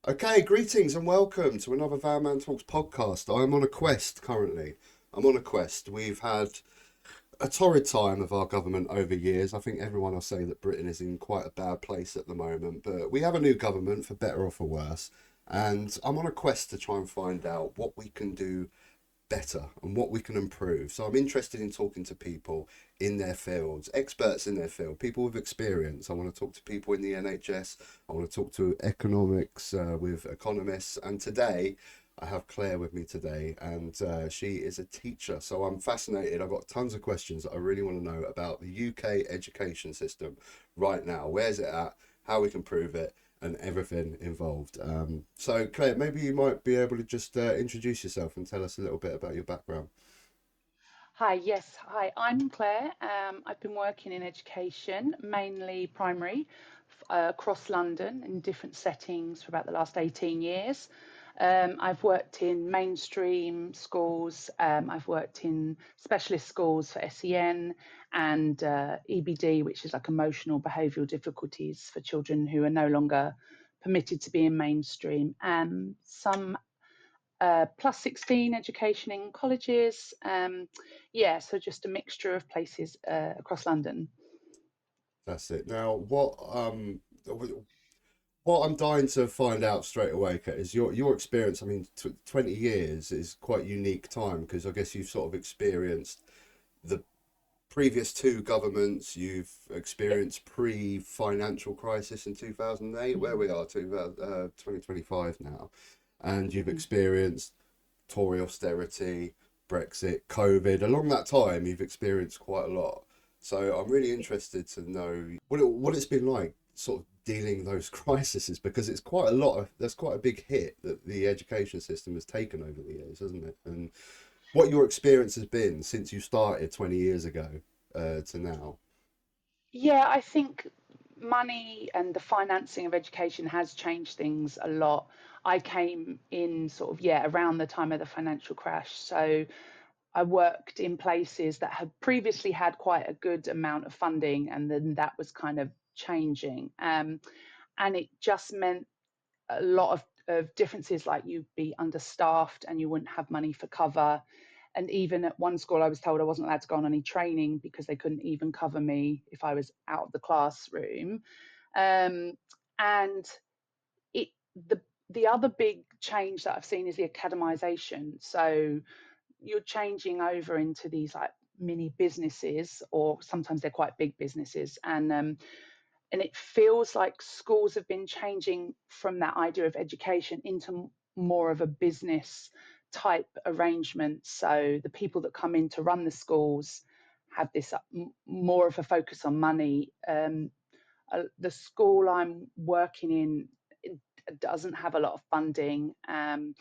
Okay, greetings and welcome to another Van Man Talks podcast. I'm on a quest currently. I'm on a quest. We've had a torrid time of our government over years. I think everyone will say that Britain is in quite a bad place at the moment, but we have a new government for better or for worse. And I'm on a quest to try and find out what we can do better and what we can improve. So I'm interested in talking to people in their fields, experts in their field, people with experience. I want to talk to people in the NHS. I want to talk to economics with economists. And today, I have Claire with me today, and she is a teacher. So I'm fascinated. I've got tons of questions that I really want to know about the UK education system right now. Where's it at? How we can improve it? And everything involved. So, Claire, maybe you might be able to just introduce yourself and tell us a little bit about your background. Hi, yes. Hi, I'm Claire. I've been working in education, mainly primary, across London in different settings for about the last 18 years. I've worked in mainstream schools, I've worked in specialist schools for SEN and EBD, which is like emotional behavioural difficulties for children who are no longer permitted to be in mainstream, and some plus 16 education in colleges. Yeah, so just a mixture of places across London. That's it. Now, what I'm dying to find out straight away, Kat, is your experience. I mean, 20 years is quite unique time because I guess you've sort of experienced the previous two governments. You've Yeah. experienced pre-financial crisis in 2008, where Mm. we are, 2025 now, and you've Mhm. experienced Tory austerity, Brexit, COVID. Along that time, you've experienced quite a lot. So I'm really interested to know what it's been like, sort of dealing those crises, because it's quite a lot of there's quite a big hit that the education system has taken over the years, hasn't it? And what your experience has been since you started 20 years ago to now. Yeah, I think money and the financing of education has changed things a lot. I came in sort of, yeah, around the time of the financial crash. So I worked in places that had previously had quite a good amount of funding, and then that was kind of changing. And it just meant a lot of differences, like you'd be understaffed and you wouldn't have money for cover. And even at one school, I was told I wasn't allowed to go on any training because they couldn't even cover me if I was out of the classroom. Um, and it the the other big change that I've seen is the academization. So you're changing over into these like mini businesses, or sometimes they're quite big businesses, and it feels like schools have been changing from that idea of education into more of a business type arrangement. So the people that come in to run the schools have this more of a focus on money. The school I'm working in doesn't have a lot of funding, and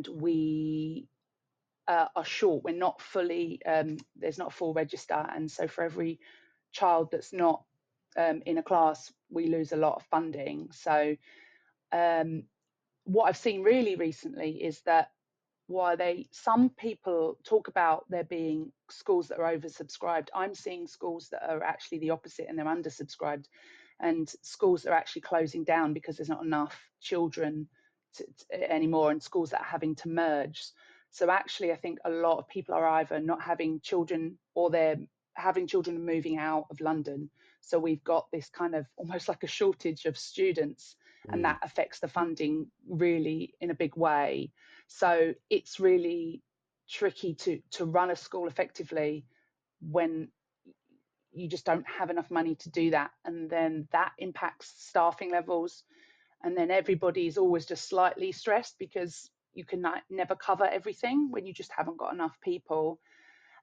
we are short. We're not fully, there's not a full register. And so for every child that's not in a class, we lose a lot of funding. So um, what I've seen really recently is that while some people talk about there being schools that are oversubscribed, I'm seeing schools that are actually the opposite, and they're undersubscribed, and schools that are actually closing down because there's not enough children anymore, and schools that are having to merge. So actually, I think a lot of people are either not having children, or they're having children and moving out of London. So we've got this kind of almost like a shortage of students, and Mm. that affects the funding really in a big way. So it's really tricky to run a school effectively when you just don't have enough money to do that, and then that impacts staffing levels, and then everybody's always just slightly stressed because you can never cover everything when you just haven't got enough people.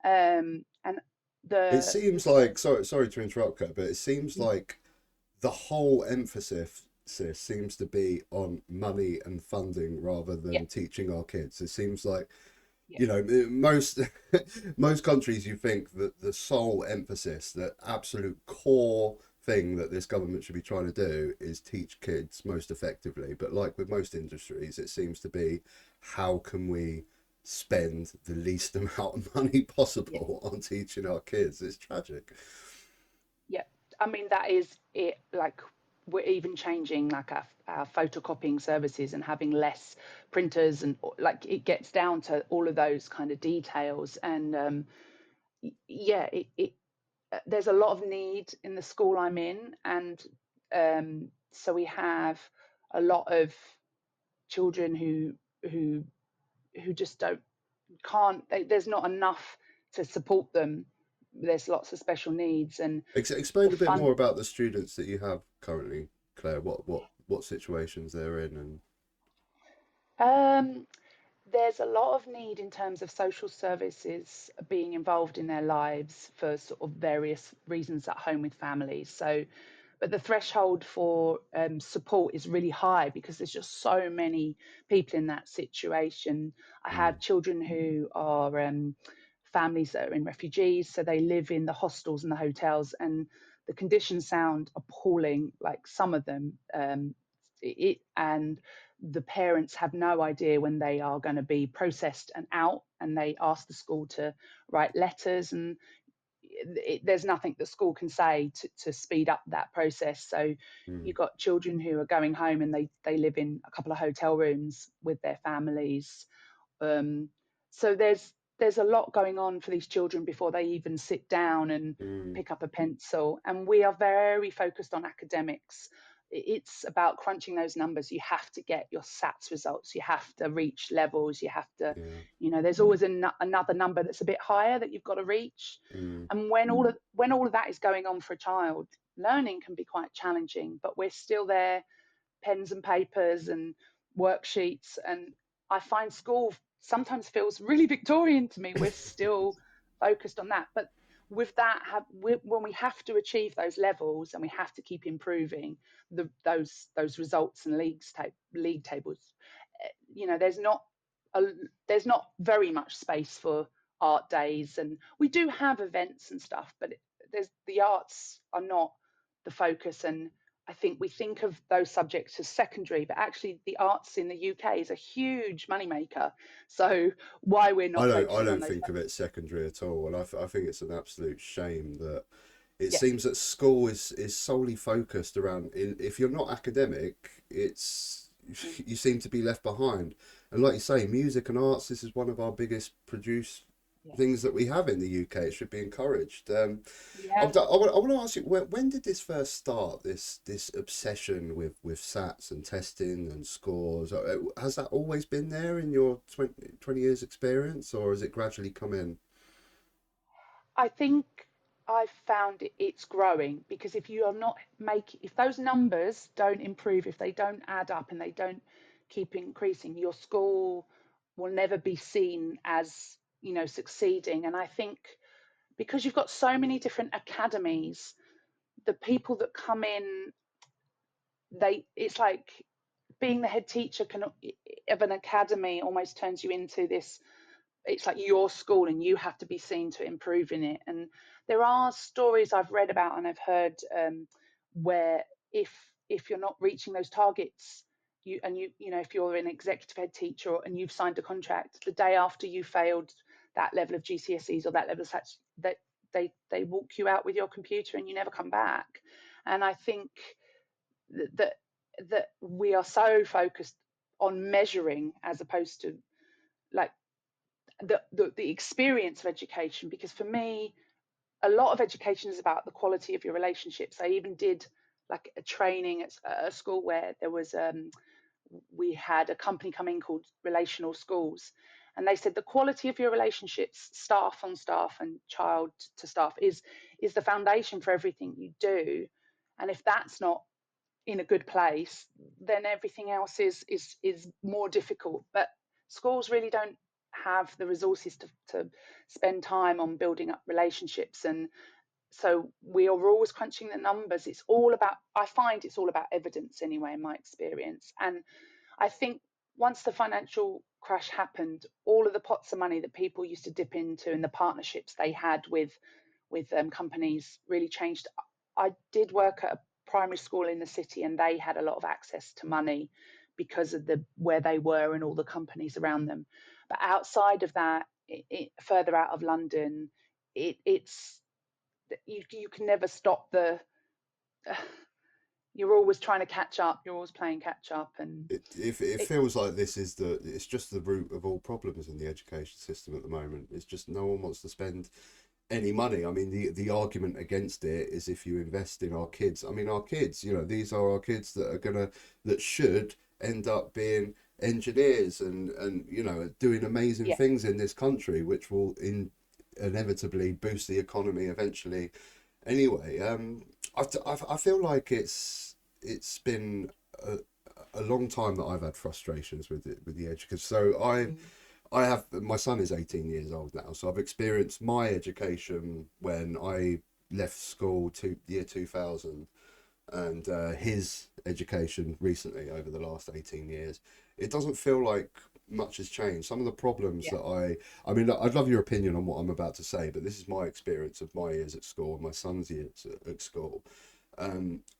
And It the seems like sorry to interrupt, Kat, but it seems like the whole emphasis seems to be on money and funding rather Yeah, than teaching our kids. It seems like, yeah, you know, most most countries, you think that the sole emphasis, the absolute core thing that this government should be trying to do is teach kids most effectively. But like with most industries, it seems to be how can we spend the least amount of money yeah, possible on teaching our kids. It's tragic. yeah. I mean, that is it. Like, we're even changing like our photocopying services and having less printers, and like it gets down to all of those kind of details. And yeah, there's a lot of need in the school I'm in, and so we have a lot of children who who just can't. There's not enough to support them. There's lots of special needs, and the Explain a bit fun. more about the students that you have currently, Claire. What situations they're in, and Um, there's a lot of need in terms of social services being involved in their lives for sort of various reasons at home with families. So, but the threshold for support is really high because there's just so many people in that situation. I mm, have children who are families that are in refugees, so they live in the hostels and the hotels, and the conditions sound appalling. Like some of them, and the parents have no idea when they are going to be processed and out, and they ask the school to write letters, and there's nothing the school can say to speed up that process. So mm, you've got children who are going home and they live in a couple of hotel rooms with their families. um, so there's a lot going on for these children before they even sit down and mm, pick up a pencil. And we are very focused on academics. It's about crunching those numbers. You have to get your SATs results. You have to reach levels. You have to, yeah, there's always another number that's a bit higher that you've got to reach. mm, And when all of that is going on for a child, learning can be quite challenging. But we're still there, pens and papers and worksheets. And I find school sometimes feels really Victorian to me. We're still focused on that. But with that, when we have to achieve those levels and we have to keep improving those results and league tables, there's not a, there's not very much space for art days, and we do have events and stuff, but the arts are not the focus. And I think we think of those subjects as secondary, but actually the arts in the UK is a huge moneymaker. So why we're not I focusing on don't those? think of it secondary at all, and I think it's an absolute shame that it Yeah, seems that school is solely focused around. If you're not academic, it's you seem to be left behind. And like you say, music and arts, this is one of our biggest produce yeah, things that we have in the UK. It should be encouraged. yeah. I want to ask you, when did this first start? This obsession with SATs and testing and scores. Has that always been there in your 20 years experience, or has it gradually come in? I think I've found it's growing, because if you are not if those numbers don't improve, if they don't add up and they don't keep increasing, your school will never be seen as, succeeding. And I think because you've got so many different academies, the people that come in, it's like being the head teacher of an academy almost turns you into this. It's like your school and you have to be seen to improve in it. And there are stories I've read about and I've heard, where if you're not reaching those targets, if you're an executive head teacher and you've signed a contract, the day after you failed that level of GCSEs or that level of such, that they walk you out with your computer and you never come back. And I think that that we are so focused on measuring as opposed to like the experience of education. Because for me, a lot of education is about the quality of your relationships. I even did like a training at a school where there was we had a company come in called Relational Schools, and they said the quality of your relationships, staff on staff and child to staff, is the foundation for everything you do. And if that's not in a good place, then everything else is more difficult. But schools really don't have the resources to spend time on building up relationships. And so we are always crunching the numbers. I find it's all about evidence anyway, in my experience. And I think once the financial crash happened, all of the pots of money that people used to dip into and the partnerships they had with companies really changed. I did work at a primary school in the city, and they had a lot of access to money because of where they were and all the companies around them. But outside of that, further out of London, it's you can never stop you're always trying to catch up, you're always playing catch up, and It it, feels like this is it's just the root of all problems in the education system at the moment. It's just no one wants to spend any money. I mean, the argument against it is if you invest in our kids. I mean, our kids, these are our kids that are that should end up being engineers and doing amazing yeah, things in this country, which will inevitably boost the economy eventually. Anyway, I feel like it's been a long time that I've had frustrations with the education. So mm, I have my son is 18 years old now, so I've experienced my education when I left school year 2000, and his education recently over the last 18 years. It doesn't feel like much has changed. Some of the problems yeah, that I mean, I'd love your opinion on what I'm about to say, but this is my experience of my years at school and my son's years at school.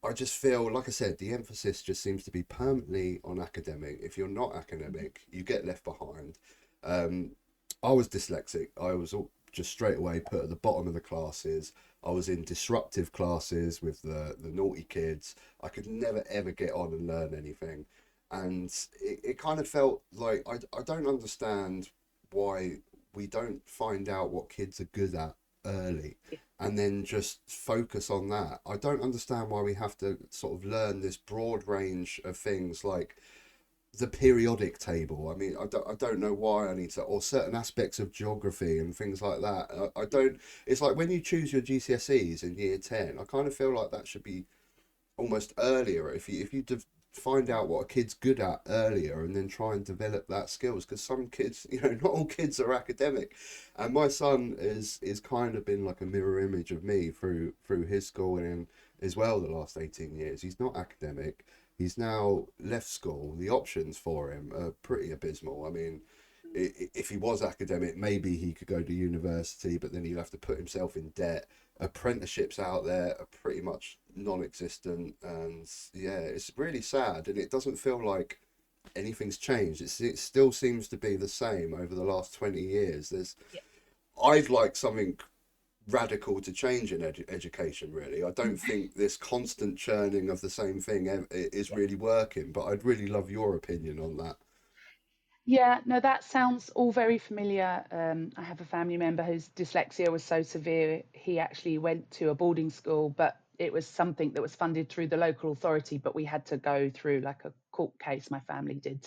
I just feel, like I said, the emphasis just seems to be permanently on academic. If you're not mhm, academic, you get left behind. Um, I was dyslexic. I was just straight away put at the bottom of the classes. I was in disruptive classes with the naughty kids. I could never ever get on and learn anything. And it kind of felt like I don't understand why we don't find out what kids are good at early yeah, and then just focus on that. I don't understand why we have to sort of learn this broad range of things like the periodic table. I mean, I don't know why I need to, or certain aspects of geography and things like that. I don't, it's like when you choose your GCSEs in year 10, I kind of feel like that should be almost earlier if you find out what a kid's good at earlier and then try and develop that skills because some kids not all kids are academic, and my son is kind of been like a mirror image of me through his schooling as well the last 18 years. He's not academic. He's now left school. The options for him are pretty abysmal. I mean, if he was academic, maybe he could go to university, but then he'd have to put himself in debt. Apprenticeships out there are pretty much non-existent, and yeah, it's really sad, and it doesn't feel like anything's changed. It still seems to be the same over the last 20 years. yeah. I'd like something radical to change in education. Really, I don't Mm. think this constant churning of the same thing is Yeah. really working. But I'd really love your opinion on that. Yeah, no, that sounds all very familiar. I have a family member whose dyslexia was so severe, he actually went to a boarding school, but it was something that was funded through the local authority, but we had to go through like a court case, my family did,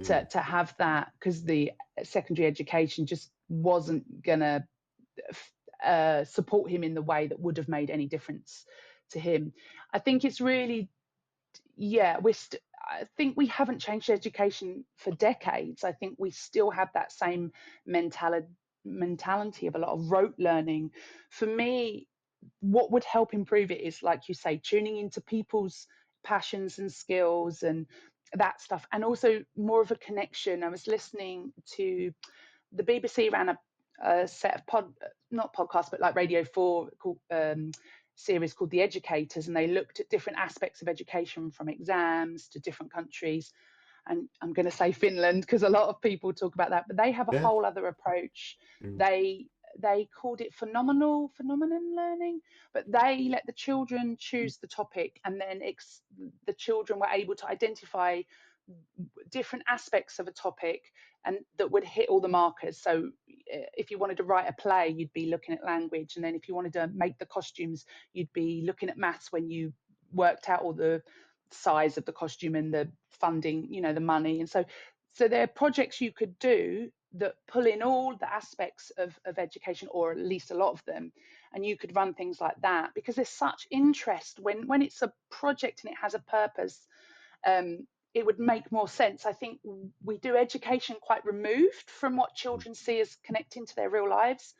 Mm, to have that because the secondary education just wasn't gonna support him in the way that would have made any difference to him. I think it's really, yeah, I think we haven't changed education for decades. I think we still have that same mentality of a lot of rote learning. For me, what would help improve it is, like you say, tuning into people's passions and skills and that stuff, and also more of a connection. I was listening to the BBC ran a set of not podcasts, but like Radio 4 called, series called The Educators, and they looked at different aspects of education from exams to different countries. And I'm going to say Finland because a lot of people talk about that, but they have a yeah. whole other approach. Mm, They called it phenomenon learning, but they let the children choose the topic, and then the children were able to identify different aspects of a topic and that would hit all the markers. So if you wanted to write a play, you'd be looking at language, and then if you wanted to make the costumes, you'd be looking at maths when you worked out all the size of the costume and the funding, the money. And so there are projects you could do that pull in all the aspects of education, or at least a lot of them, and you could run things like that because there's such interest when it's a project and it has a purpose. It would make more sense. I think we do education quite removed from what mm, children see as connecting to their real lives.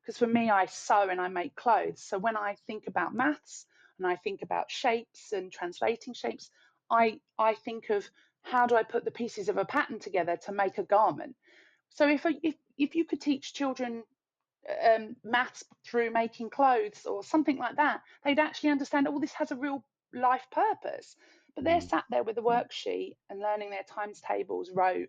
Because for me, I sew and I make clothes. So when I think about maths and I think about shapes and translating shapes, I think of how do I put the pieces of a pattern together to make a garment. So if you could teach children maths through making clothes or something like that, they'd actually understand, oh, this has a real life purpose. But they're mm. sat there with a worksheet and learning their times tables rote,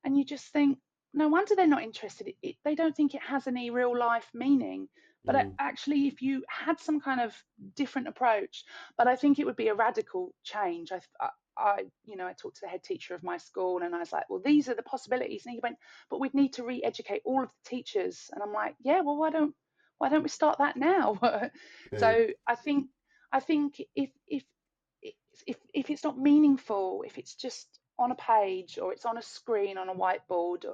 and you just think, no wonder they're not interested. They don't think it has any real life meaning. But Mm. actually, if you had some kind of different approach, but I think it would be a radical change. I talked to the head teacher of my school, and I was like, "Well, these are the possibilities." And he went, "But we'd need to re-educate all of the teachers." And I'm like, "Yeah, well, why don't we start that now?" Yeah. So I think if it's not meaningful, if it's just on a page or it's on a screen on a whiteboard,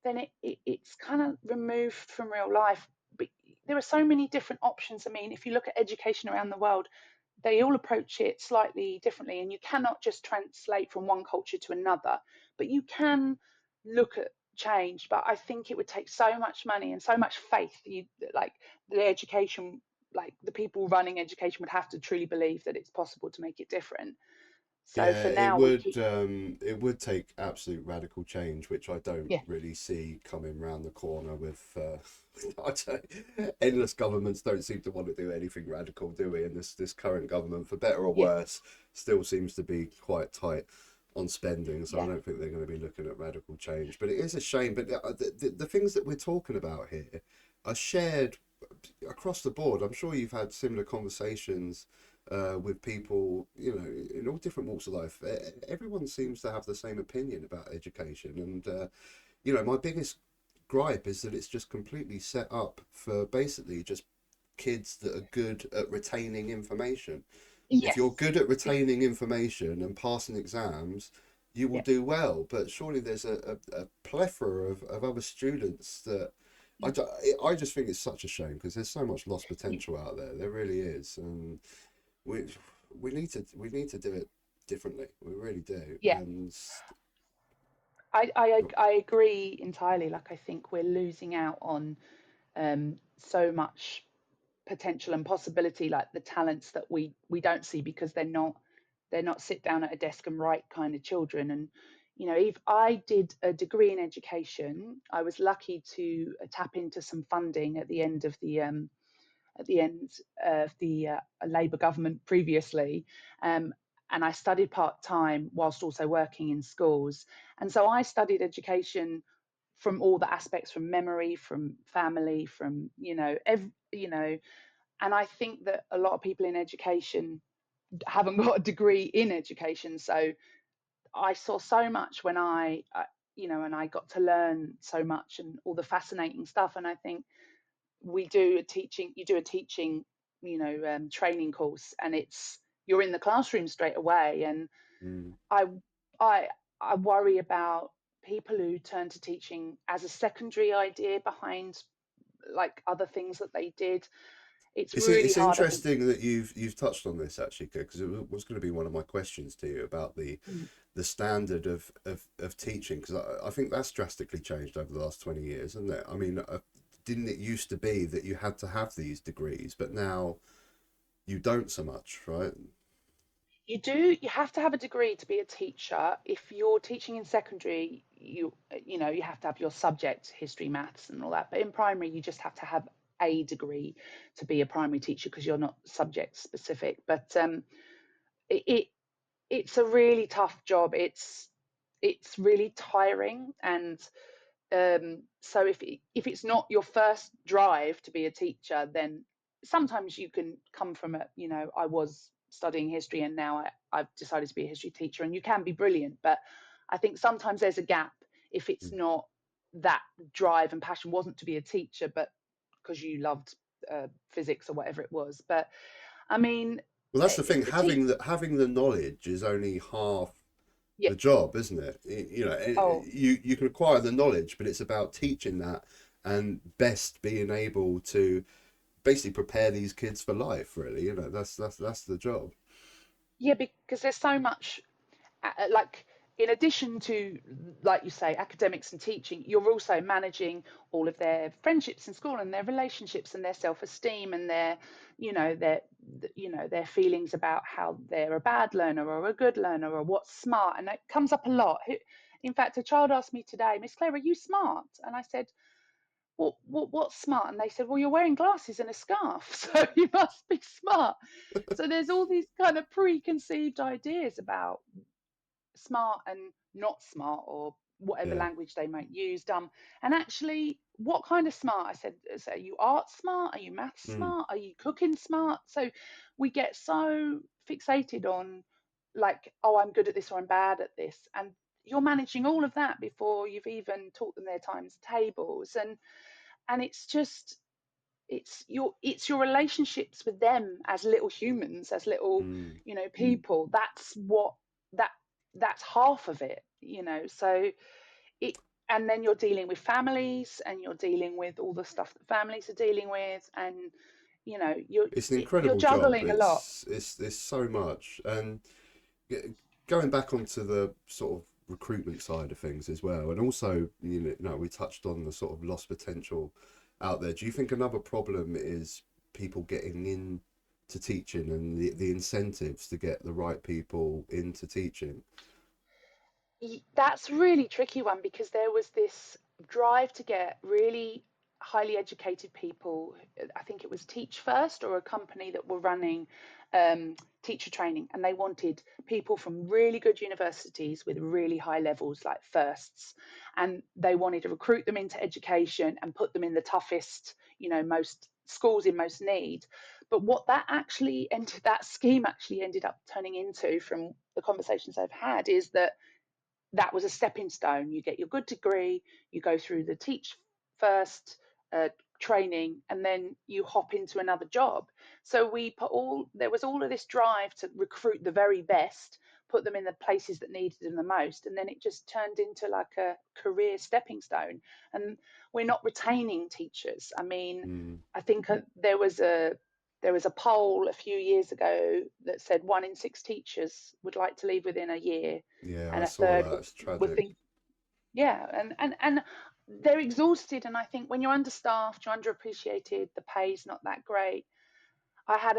then it's kind of removed from real life. But there are so many different options. I mean, if you look at education around the world, they all approach it slightly differently, and you cannot just translate from one culture to another, but you can look at change. But I think it would take so much money and so much faith. Like the education, like the people running education would have to truly believe that it's possible to make it different. So Yeah, for now, we keep, it would take absolute radical change, which I don't yeah, really see coming round the corner with I endless governments don't seem to want to do anything radical, do we? And this current government, for better or yeah, worse, still seems to be quite tight on spending, so I yeah, don't think they're going to be looking at radical change. But it is a shame. But the things that we're talking about here are shared across the board. I'm sure you've had similar conversations with people, you know, in all different walks of life. Everyone seems to have the same opinion about education, and you know, my biggest gripe is that it's just completely set up for basically just kids that are good at retaining information. If you're yes, good at retaining information and passing exams, you will yeah, do well. But surely there's a plethora of other students that I, mm, ju- I just think it's such a shame because there's so much lost potential out there. There really is, and we we need to do it differently. We really do. yeah. And I agree entirely. Like I think we're losing out on so much potential and possibility, like the talents that we don't see because they're not sit down at a desk and write kind of children. And if I did a degree in education, I was lucky to tap into some funding at the end of the Labour government previously. Um, and I studied part time whilst also working in schools. And so I studied education from all the aspects, from memory, from family, from and I think that a lot of people in education haven't got a degree in education. So I saw so much when and I got to learn so much and all the fascinating stuff. And I think you do a teaching, training course, and you're in the classroom straight away. And mm. I, I, I worry about people who turn to teaching as a secondary idea behind like other things that they did. It's really It's hard, I think. interesting that you've touched on this actually, because it was going to be one of my questions to you about Mm. the standard of teaching, because I think that's drastically changed over the last 20 years, isn't it? I mean, didn't it used to be that you had to have these degrees, but now you don't so much, right? You have to have a degree to be a teacher. If you're teaching in secondary, you have to have your subject, history, maths, and all that. But in primary, you just have to have a degree to be a primary teacher because you're not subject specific. But it, it it's a really tough job. It's really tiring. And so if it's not your first drive to be a teacher, then sometimes you can come from I was studying history and now I've decided to be a history teacher, and you can be brilliant. But I think sometimes there's a gap if it's not that drive and passion wasn't to be a teacher, but because you loved physics or whatever it was. But I mean, Well, that's the thing. te- Having the knowledge is only half yeah. the job, isn't it? You know, Oh, you can acquire the knowledge, but it's about teaching that and best being able to basically prepare these kids for life. Really, you know, that's the job. yeah, because there's so much like in addition to, like you say, academics and teaching, you're also managing all of their friendships in school and their relationships and their self-esteem and their feelings about how they're a bad learner or a good learner or what's smart. And it comes up a lot. In fact, a child asked me today, Miss Claire, are you smart? And I said, what's smart? And they said, well, you're wearing glasses and a scarf, so you must be smart. So there's all these kind of preconceived ideas about smart and not smart, or whatever Yeah. language they might use, dumb. And actually, what kind of smart? I said, so are you art smart? Are you math Mm. smart? Are you cooking smart? So we get so fixated on, like, oh, I'm good at this or I'm bad at this. And you're managing all of that before you've even taught them their times tables. And it's just, it's your relationships with them as little humans, as little, Mm. people. That that's half of it, so it. And then you're dealing with families, and you're dealing with all the stuff that families are dealing with, and It's an you're incredible job. juggling a lot. It's so much. And going back onto the sort of recruitment side of things as well, and also, no, we touched on the sort of lost potential out there. Do you think another problem is people getting in to teaching and the incentives to get the right people into teaching? That's a really tricky one, because there was this drive to get really highly educated people. I think it was Teach First, or a company that were running teacher training, and they wanted people from really good universities with really high levels, like firsts, and they wanted to recruit them into education and put them in the toughest, most schools in most need. But what that scheme actually ended up turning into, from the conversations I've had, is that was a stepping stone. You get your good degree, you go through the Teach First uh, training, and then you hop into another job. So there was all of this drive to recruit the very best, put them in the places that needed them the most, and then it just turned into like a career stepping stone. And we're not retaining teachers. I mean, Mm. I think there was a poll a few years ago that said 1 in 6 teachers would like to leave within a year, Yeah, and I a saw third that. It's would tragic. think, yeah, and they're exhausted. And I think when you're understaffed, you're underappreciated, the pay's not that great. I had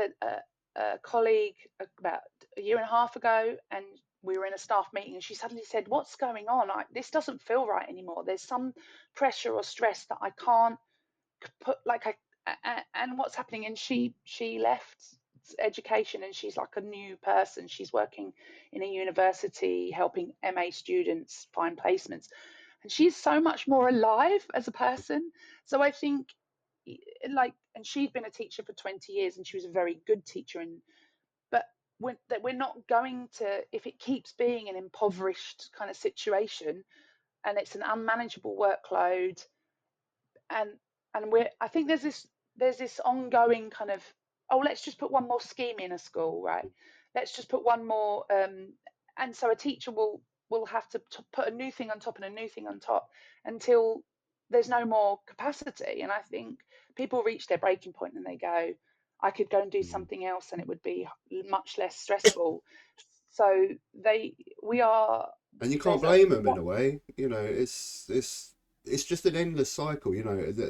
a colleague about a year and a half ago, and we were in a staff meeting, and she suddenly said, "What's going on? This doesn't feel right anymore. There's some pressure or stress that I can't put, like, and what's happening." And she left education, and she's like a new person. She's working in a university helping MA students find placements, and she's so much more alive as a person. So I think, like, and she'd been a teacher for 20 years, and she was a very good teacher. And but we're not going to, if it keeps being an impoverished kind of situation, and it's an unmanageable workload, and we're I think there's this ongoing kind of, oh, let's just put one more scheme in a school, right? Let's just put one more, and so a teacher will have to put a new thing on top and a new thing on top, until there's no more capacity. And I think people reach their breaking point and they go, I could go and do Mm. something else and it would be much less stressful. So they we are And you can't there's a blame them in what. a way. It's just an endless cycle.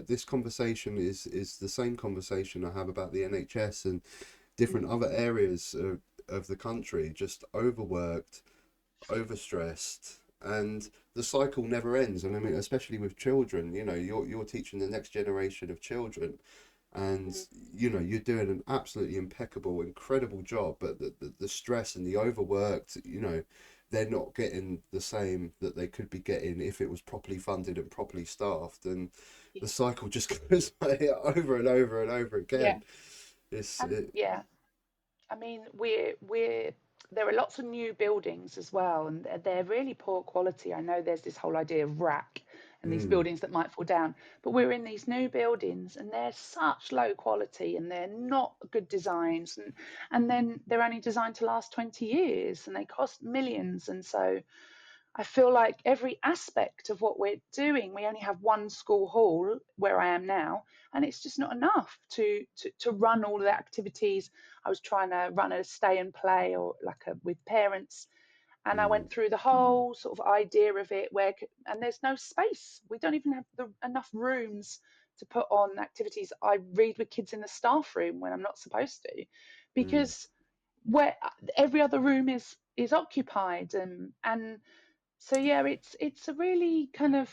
This conversation is the same conversation I have about the NHS and different other areas of the country. Just overworked, overstressed, and the cycle never ends. And I mean, especially with children, you're teaching the next generation of children, and you're doing an absolutely impeccable, incredible job. But the stress and the overworked, they're not getting the same that they could be getting if it was properly funded and properly staffed. And the cycle just goes over and over and over Yeah, again. It's and yeah, I mean, we're there are lots of new buildings as well, and they're really poor quality. I know there's this whole idea of rack and these mm, buildings that might fall down, but we're in these new buildings, and they're such low quality, and they're not good designs, and then they're only designed to last 20 years, and they cost millions. And so I feel like every aspect of what we're doing, we only have one school hall where I am now, and it's just not enough to run all the activities. I was trying to run a stay and play, or like with parents, and I mm, went through the whole sort of idea of it, and there's no space. We don't even have enough rooms to put on activities. I read with kids in the staff room when I'm not supposed to, mm, because where every other room is occupied. And so yeah, it's a really kind of,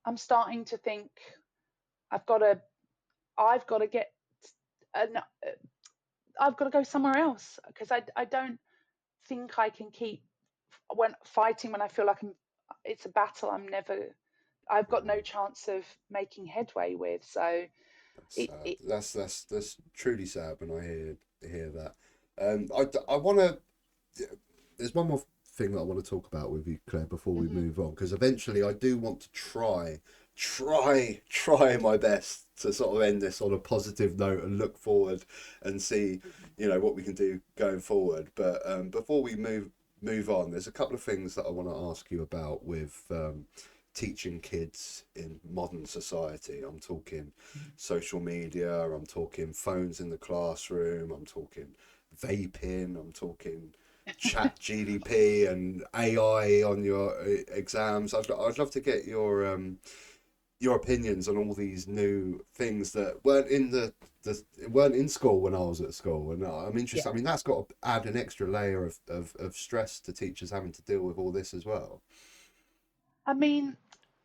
I'm starting to think I've got to I've got to get an, I've got to go somewhere else, because I don't think I can keep when fighting, when I feel like it's a battle I've got no chance of making headway with. So That's it, sad. it That's truly sad when I hear that. I want to. There's one more thing that I want to talk about with you, Claire, before we mhm, move on, because eventually I do want to try my best to sort of end this on a positive note and look forward and see, mhm. what we can do going forward. But before we move on, there's a couple of things that I want to ask you about with teaching kids in modern society. I'm talking social media, I'm talking phones in the classroom, I'm talking vaping, I'm talking chat GDP and AI on your exams. I'd love to get your opinions on all these new things that weren't in school when I was at school, and I'm Yeah. interested. I mean, that's got to add an extra layer of stress to teachers having to deal with all this as well. I mean,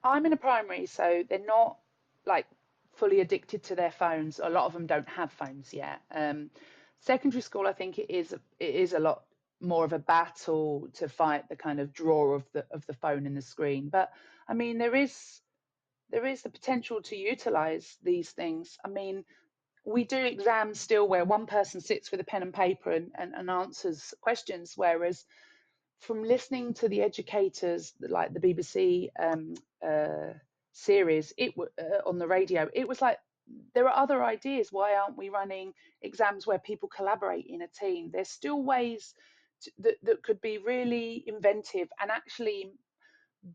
I'm in a primary, so they're not like fully addicted to their phones. A lot of them don't have phones yet. Secondary school, I think it is a lot more of a battle to fight the kind of draw of the phone and the screen. But I mean, there is the potential to utilize these things. I mean, we do exams still where one person sits with a pen and paper and answers questions, whereas from listening to the educators like the BBC series on the radio, it was like there are other ideas. Why aren't we running exams where people collaborate in a team? There's still ways that could be really inventive and actually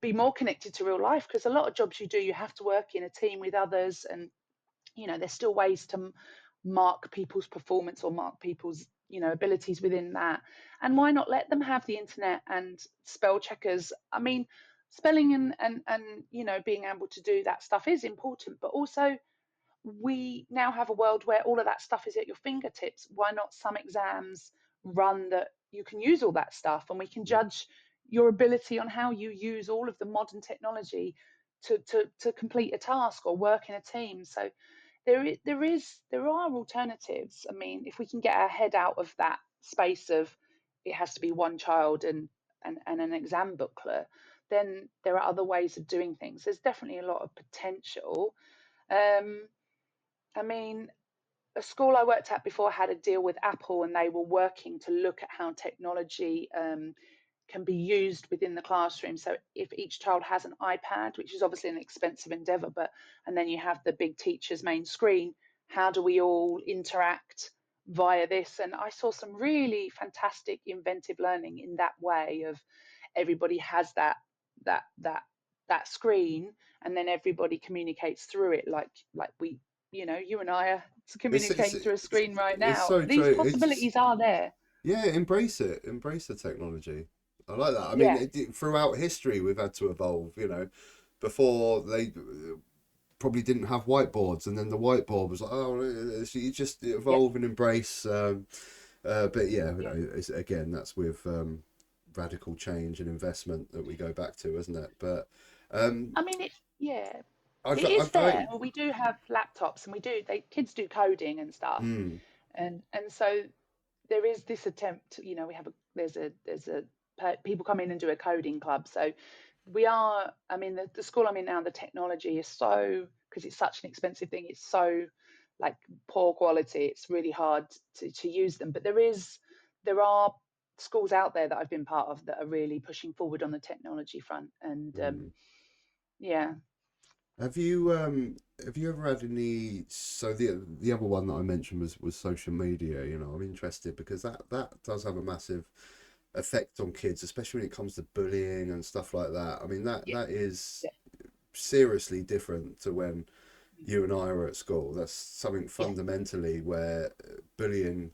be more connected to real life, because a lot of jobs you do, you have to work in a team with others, and there's still ways to mark people's performance or mark people's abilities within that. And why not let them have the internet and spell checkers? I mean, spelling and being able to do that stuff is important, but also we now have a world where all of that stuff is at your fingertips. Why not some exams run that you can use all that stuff, and we can judge your ability on how you use all of the modern technology to complete a task or work in a team. So there are alternatives. I mean, if we can get our head out of that space of it has to be one child and an exam booklet, then there are other ways of doing things. There's definitely a lot of potential. Um, I mean, a school I worked at before had a deal with Apple, and they were working to look at how technology can be used within the classroom. So if each child has an iPad, which is obviously an expensive endeavor, and then you have the big teacher's main screen, how do we all interact via this? And I saw some really fantastic inventive learning in that way of everybody has that that that screen, and then everybody communicates through it like we you and I are It's it's communicating through a it's, screen right it's now. so These true. It's possibilities are there. Yeah, embrace it. Embrace the technology. I like that. I mean, Yeah, throughout history, we've had to evolve. Before they probably didn't have whiteboards, and then the whiteboard was like, oh, so you just yeah, evolve and embrace. But yeah, yeah. again, that's with radical change and investment that we go back to, isn't it? But um, I mean, yeah, I'd, it is I'd there. like, Well, we do have laptops, and kids do coding and stuff, mm, and so there is this attempt. We have a there's a people come in and do a coding club. So we are. I mean, the school I'm in now, the technology is so, because it's such an expensive thing. It's so like poor quality. It's really hard to use them. But there are schools out there that I've been part of that are really pushing forward on the technology front, and mm. yeah. Have you ever had any? So the other one that I mentioned was social media. I'm interested because that does have a massive effect on kids, especially when it comes to bullying and stuff like that. I mean that Yeah, that is yeah, seriously different to when you and I were at school. That's something yeah. fundamentally where bullying,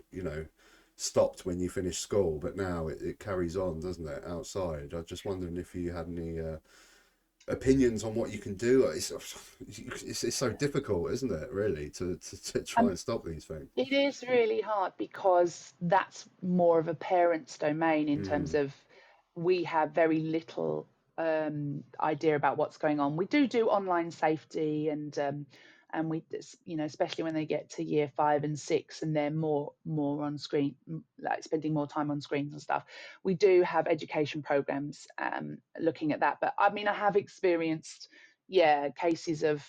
stopped when you finished school, but now it carries on, doesn't it, outside? I was just wondering if you had any opinions on what you can do. It's so difficult, isn't it, really, to try Um, and stop these things. it is really hard because that's more of a parent's domain in terms Mm, of we have very little idea about what's going on. We do online safety, and and we, especially when they get to year 5 and 6 and they're more on screen, like spending more time on screens and stuff, we do have education programs looking at that. But I mean, I have experienced, yeah, cases of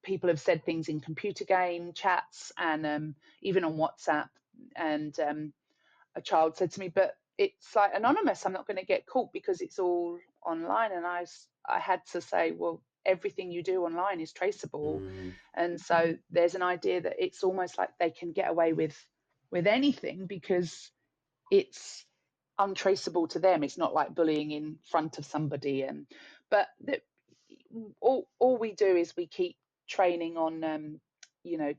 people have said things in computer game chats and even on WhatsApp, and a child said to me, but it's like anonymous, I'm not going to get caught because it's all online. And I had to say, well, everything you do online is traceable. Mm, And so there's an idea that it's almost like they can get away with anything because it's untraceable to them. It's not like bullying in front of somebody. And but all we do is we keep training on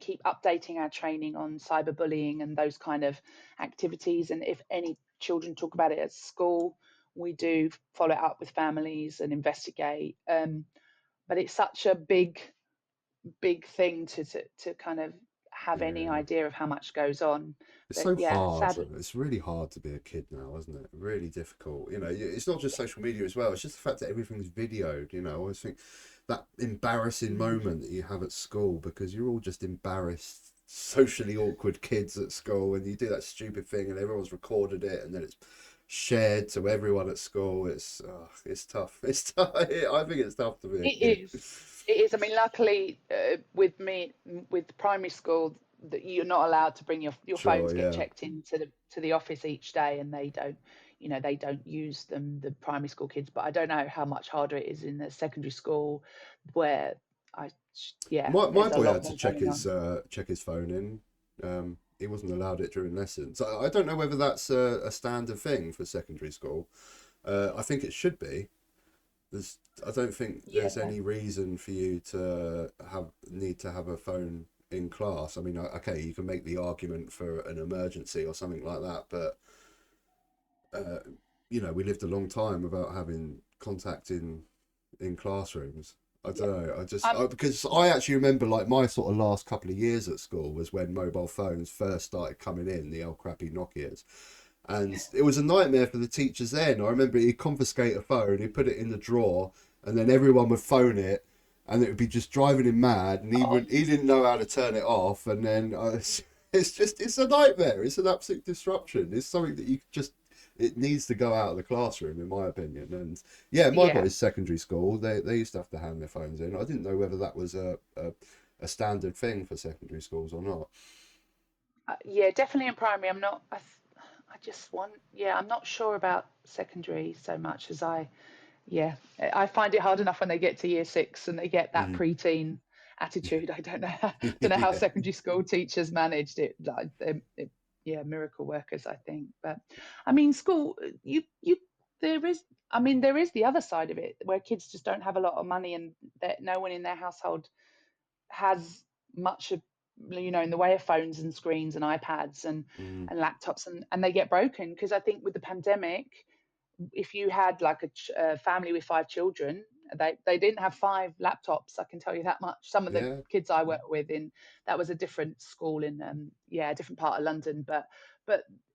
keep updating our training on cyberbullying and those kind of activities. And if any children talk about it at school, we do follow it up with families and investigate. But it's such a big thing to kind of have any yeah. idea of how much goes on. It's But so yeah, hard. sadly. It's really hard to be a kid now, isn't it? Really difficult. It's not just social media as well. It's just the fact that everything's videoed. I always think that embarrassing Mm. moment that you have at school because you're all just embarrassed, socially awkward kids at school, and you do that stupid thing, and everyone's recorded it, and then it's shared to everyone at school. It's tough. It's tough. I think it's tough to be a It kid. is. It is. I mean, luckily, with me, with primary school, that you're not allowed to bring your Sure. phones get Yeah. checked into the office each day, and they don't use them, the primary school kids. But I don't know how much harder it is in the secondary school, where yeah, My there's a boy lot had to more going on. check his phone in. He wasn't allowed it during lessons. I don't know whether that's a standard thing for secondary school. I think it should be. I don't think there's Yeah, any reason for you to need to have a phone in class. I mean, okay, you can make the argument for an emergency or something like that, but uh, we lived a long time without having contact in classrooms. I yeah. don't know. Um, Because I actually remember like my sort of last couple of years at school was when mobile phones first started coming in, the old crappy Nokias. And it was a nightmare for the teachers then. I remember he'd confiscate a phone, he'd put it in the drawer, and then everyone would phone it, and it would be just driving him mad. And oh, he didn't know how to turn it off. And then it's a nightmare. It's an absolute disruption. It's something that you just it needs to go out of the classroom, in my opinion. And yeah, my yeah. boys' secondary school, they used to have to hand their phones in. I didn't know whether that was a standard thing for secondary schools or not. Yeah, definitely in primary. I just want, yeah, I'm not sure about secondary so much as yeah, I find it hard enough when they get to year 6 and they get that Mm. preteen attitude. I don't know, don't know how Yeah. secondary school teachers managed it. Like, yeah, miracle workers, I think. But I mean, school, there is, I mean, there is the other side of it where kids just don't have a lot of money and that no one in their household has much of in the way of phones and screens and iPads Mm. and laptops, and they get broken because I think with the pandemic, if you had like a family with 5 children, they didn't have 5 laptops. I can tell you that much. Some of the Yeah. kids I worked with in that was a different school in yeah, a different part of London, but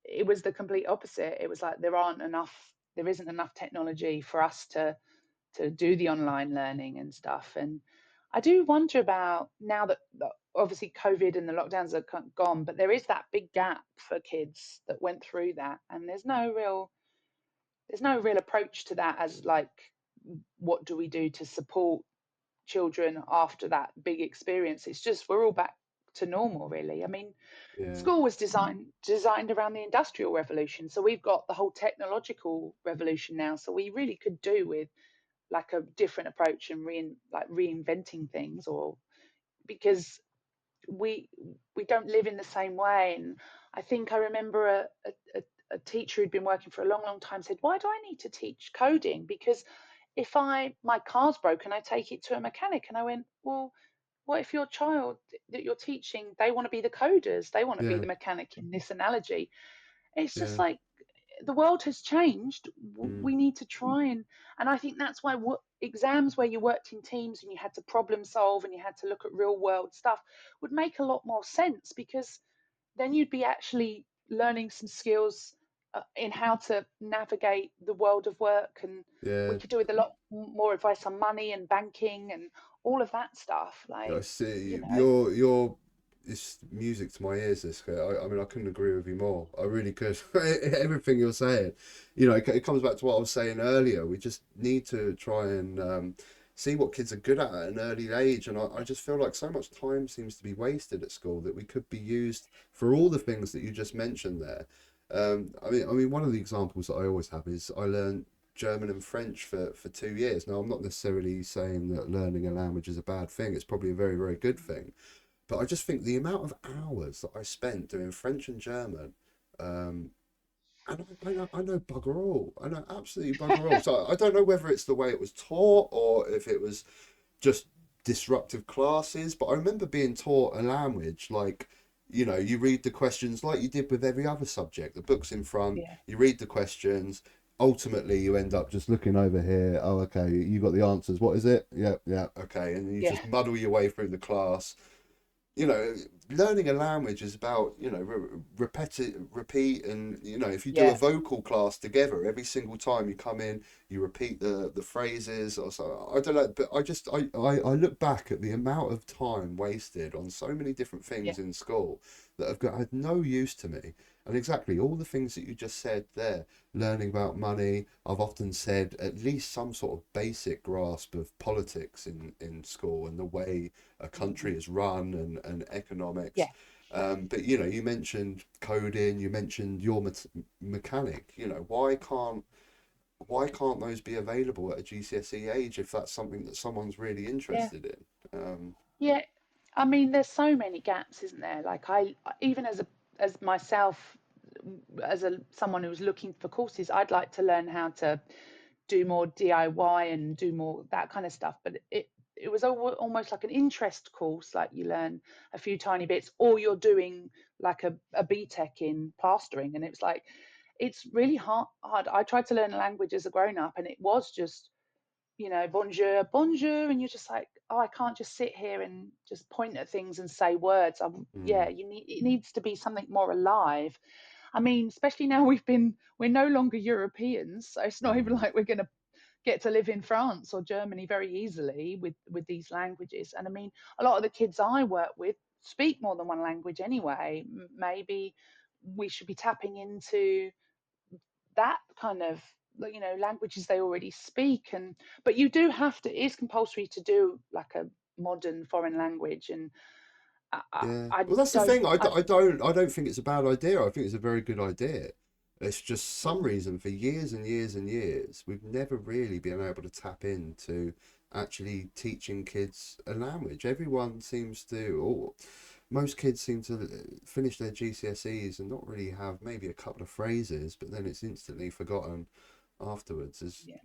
it was the complete opposite. It was like there isn't enough technology for us to do the online learning and stuff. And I do wonder about now that obviously COVID and the lockdowns are gone, but there is that big gap for kids that went through that, and there's no real approach to that as like what do we do to support children after that big experience. It's just we're all back to normal, really. I mean, Yeah. school was designed around the industrial revolution, so we've got the whole technological revolution now, so we really could do with like a different approach and reinventing things, or because we we don't live in the same way. And I think I remember a teacher who'd been working for a long time said, why do I need to teach coding? Because if my car's broken, I take it to a mechanic. And I went, well, what if your child that you're teaching, they want to be the coders, they want to be Yeah. the mechanic in this analogy? It's just Yeah. like the world has changed. Mm. We need to try and I think that's why exams where you worked in teams and you had to problem solve and you had to look at real world stuff would make a lot more sense, because then you'd be actually learning some skills in how to navigate the world of work, and we Yeah. could do with a lot more advice on money and banking and all of that stuff. I Like, you see. know, It's music to my ears. This, I mean, I couldn't agree with you more. I really could. Everything you're saying, it comes back to what I was saying earlier. We just need to try and see what kids are good at an early age, and I yeah, just feel like so much time seems to be wasted at school that we could be used for all the things that you just mentioned there. I mean, one of the examples that I always have is I learned German and French for 2 years. Now, I'm not necessarily saying that learning a language is a bad thing. It's probably a very, very good thing. But I just think the amount of hours that I spent doing French and German, um, and I know bugger all. I know absolutely bugger all. So I don't know whether it's the way it was taught or if it was just disruptive classes. But I remember being taught a language like, you read the questions like you did with every other subject. The book's in front, yeah, you read the questions. Ultimately, you end up just looking over here. Oh, okay, you got the answers. What is it? Yeah, yeah, okay. And you yeah, just muddle your way through the class. you know, Learning a language is about, repeat, and if you do a yeah, vocal class together, every single time you come in, you repeat the phrases or so. I don't know, but I look back at the amount of time wasted on so many different yeah, things in school that have got had no use to me. And exactly all the things that you just said there, learning about money, I've often said at least some sort of basic grasp of politics in school and the way a country mhm, is run and economics. yeah, yeah, But you mentioned coding, you mentioned your mechanic. Why can't those be available at a GCSE age if that's something that someone's really yeah. interested in? Yeah, I mean, there's so many gaps, isn't there? Like even as myself, as a someone who's looking for courses, I'd like to learn how to do more DIY and do more that kind of stuff. But it was almost like an interest course, like you learn a few tiny bits, or you're doing like a BTEC in plastering, and it's like it's really hard. I tried to learn a language as a grown up, and it was just bonjour, bonjour, and you're just like, oh, I can't just sit here and just point at things and say words. Yeah, Mm, it needs to be something more alive. I mean, especially now we're no longer Europeans, so it's not even mm, like we're going to get to live in France or Germany very easily with these languages. And I mean, a lot of the kids I work with speak more than one language anyway. Maybe we should be tapping into that kind of languages they already speak. And but you do have to, it is compulsory to do like a modern foreign language. And yeah. I Well, that's the don't thing. I don't think it's a bad idea. I think it's a very good idea. It's just some mm, reason for years and years and years we've never really been able to tap into actually teaching kids a language. Everyone seems to, or most kids seem to finish their GCSEs and not really have maybe a couple of phrases, but then it's instantly forgotten afterwards. yeah,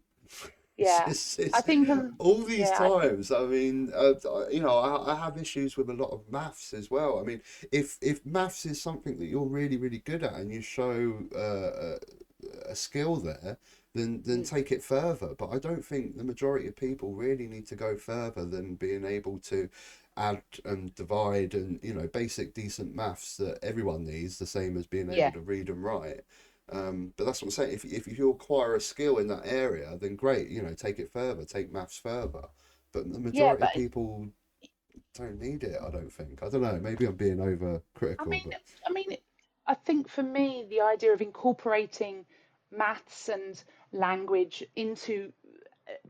It's, yeah, it's, I it's think all these yeah, I think times. I mean, I have issues with a lot of maths as well. I mean, if maths is something that you're really, really good at and you show a skill there, then mm, take it further. But I don't think the majority of people really need to go further than being able to add and divide and basic decent maths that everyone needs, the same as being able yeah, to read and write. But that's what I'm saying. If you acquire a skill in that area, then great. Take it further, take maths further. But the yeah, majority but of people don't need it. I don't think. I don't know. Maybe I'm being over I critical, mean, but I mean, I think for me, the idea of incorporating maths and language into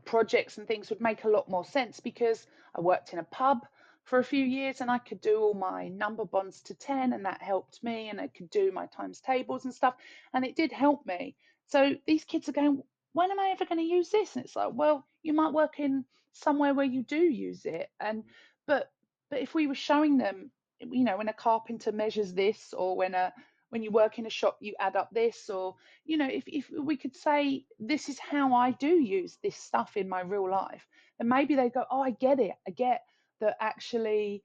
projects and things would make a lot more sense because I worked in a pub for a few years and I could do all my number bonds to 10 and that helped me, and I could do my times tables and stuff, and it did help me. So these kids are going, when am I ever going to use this? And it's like, well, you might work in somewhere where you do use it. And but but if we were showing them, when a carpenter measures this, or when you work in a shop you add up this, or if we could say this is how I do use this stuff in my real life, then maybe they go, oh, I get it. I get that actually,